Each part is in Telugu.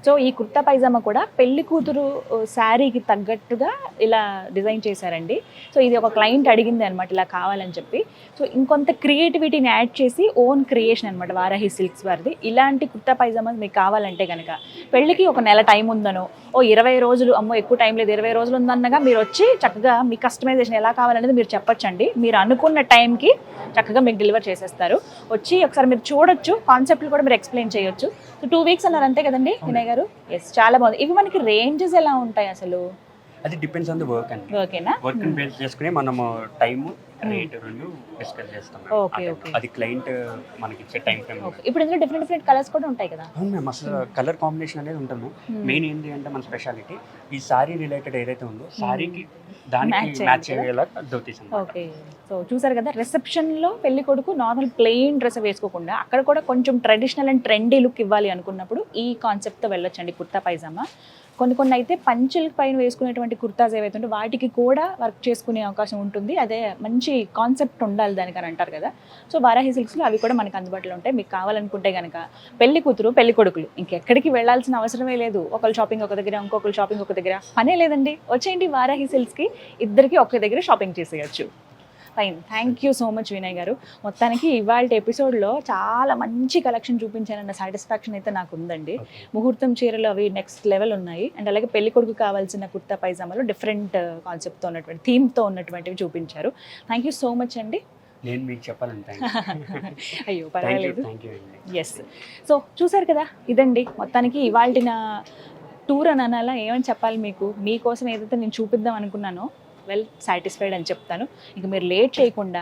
సో ఈ కుర్తా పైజామా కూడా పెళ్లి కూతురు శారీకి తగ్గట్టుగా ఇలా డిజైన్ చేశారండి. సో ఇది ఒక క్లయింట్ అడిగింది అనమాట ఇలా కావాలని చెప్పి. సో ఇంకొంత క్రియేటివిటీని యాడ్ చేసి ఓన్ క్రియేషన్ అనమాట వారాహి సిల్క్స్ వారిది. ఇలాంటి కుర్తా పైజామా మీకు కావాలంటే కనుక పెళ్ళికి ఒక నెల టైం ఉందనో, 20 రోజులు, అమ్మో ఎక్కువ టైం లేదు 20 రోజులు ఉందన్నగా మీరు వచ్చి చక్కగా మీ కస్టమైజేషన్ ఎలా కావాలనేది మీరు చెప్పొచ్చండి. మీరు అనుకున్న టైంకి చక్కగా మీకు డెలివర్ చేసేస్తారు. వచ్చి ఒకసారి మీరు చూడొచ్చు, కాన్సెప్ట్లు కూడా మీరు ఎక్స్ప్లెయిన్ చేయొచ్చు. సో 2 వీక్స్ అన్నారు అంతే కదండి వినయ్ గారు? ఎస్, చాలా బాగుంది. ఇవి మనకి రేంజెస్ ఎలా ఉంటాయి అసలు? అది డిపెండ్స్ ఆన్ ది వర్క్ అండి. ఓకేనా? వర్క్ బేస్ చేసుకుని మనము టైము రేట్ రెండు డిస్కస్ చేస్తాం. Okay okay. అది క్లయింట్ మనకి ఇచ్చే టైం ఫ్రేమ్. ఇప్పుడు ఇందులో డిఫరెంట్ కలర్స్ కూడా ఉంటాయి కదా? అవును మ్యామ్, అసలు కలర్ కాంబినేషన్ అనేది ఉంటుంది. మెయిన్ ఏంటి అంటే మన స్పెషాలిటీ ఈ సారీ రిలేటెడ్ ఏదైతే ఉందో సారీకి దానికి మ్యాచ్ అయ్యేలా ధోతీస్. ఓకే. సో చూసారు కదా, రిసెప్షన్లో పెళ్లి కొడుకు నార్మల్ ప్లెయిన్ డ్రెస్ వేసుకోకుండా అక్కడ కూడా కొంచెం ట్రెడిషనల్ అండ్ ట్రెండీ లుక్ ఇవ్వాలి అనుకున్నప్పుడు ఈ కాన్సెప్ట్తో వెళ్ళొచ్చండి కుర్తా పైజామా. కొన్ని అయితే పంచుల పైన వేసుకునేటువంటి కుర్తాస్ ఏవైతే ఉంటే వాటికి కూడా వర్క్ చేసుకునే అవకాశం ఉంటుంది. అదే మంచి కాన్సెప్ట్ ఉండాలి దానికి అని అంటారు కదా. సో వారాహి సిల్క్స్లో అవి కూడా మనకు అందుబాటులో ఉంటాయి. మీకు కావాలనుకుంటే కనుక పెళ్లి కూతురు పెళ్లి కొడుకులు ఇంకెక్కడికి వెళ్ళాల్సిన అవసరమే లేదు. ఒకళ్ళు షాపింగ్ ఒక దగ్గర, ఇంకొకరు షాపింగ్ ఒక దగ్గర, పనే లేదండి. వచ్చేయండి వారాహి సిల్క్స్కి, ఇద్దరికి ఒకే దగ్గర షాపింగ్ చేసేయచ్చు. Fine, thank you so much Vinay గారు. మొత్తానికి ఇవాళ ఎపిసోడ్లో చాలా మంచి కలెక్షన్ చూపించానన్న సాటిస్ఫాక్షన్ అయితే నాకు ఉందండి. ముహూర్తం చీరలు అవి నెక్స్ట్ లెవెల్ ఉన్నాయి. అండ్ అలాగే పెళ్లి కొడుకు కావాల్సిన కుర్తా పైజామాలో డిఫరెంట్ కాన్సెప్ట్తో ఉన్నటువంటి థీమ్తో ఉన్నటువంటివి చూపించారు. థ్యాంక్ యూ సో మచ్ అండి. నేను మీకు చెప్పాలంటే అయ్యో పర్వాలేదు. ఎస్. ఎస్, సో చూసారు కదా, ఇదండి మొత్తానికి ఇవాళ టూర్ అని అనాలా, ఏమని చెప్పాలి మీకు, మీకోసం ఏదైతే నేను చూపిద్దాం అనుకున్నానో వెల్ సాటిస్ఫైడ్ అని చెప్తాను. ఇంక మీరు లేట్ చేయకుండా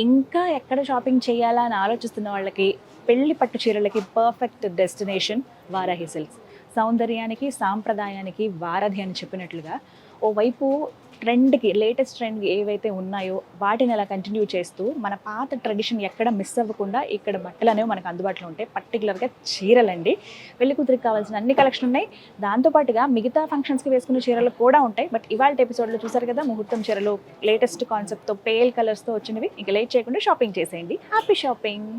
ఇంకా ఎక్కడ షాపింగ్ చేయాలా అని ఆలోచిస్తున్న వాళ్ళకి పెళ్లి పట్టు చీరలకి పర్ఫెక్ట్ డెస్టినేషన్ వారాహి సిల్క్స్. సౌందర్యానికి సాంప్రదాయానికి వారధి అని చెప్పినట్లుగా ఓవైపు ట్రెండ్కి, లేటెస్ట్ ట్రెండ్కి ఏవైతే ఉన్నాయో వాటిని అలా కంటిన్యూ చేస్తూ మన పాత ట్రెడిషన్ ఎక్కడ మిస్ అవ్వకుండా ఇక్కడ బట్టలు అనేవి మనకు అందుబాటులో ఉంటాయి. పర్టికులర్గా చీరలండి. పెళ్లి కూతురికి కావాల్సిన అన్ని కలెక్షన్ ఉన్నాయి. దాంతోపాటుగా మిగతా ఫంక్షన్స్కి వేసుకునే చీరలు కూడా ఉంటాయి. బట్ ఇవాళ ఎపిసోడ్లో చూసారు కదా, ముహూర్తం చీరలు లేటెస్ట్ కాన్సెప్ట్తో పేల్ కలర్స్తో వచ్చినవి. ఇంకా లేట్ చేయకుండా షాపింగ్ చేసేయండి. Happy shopping.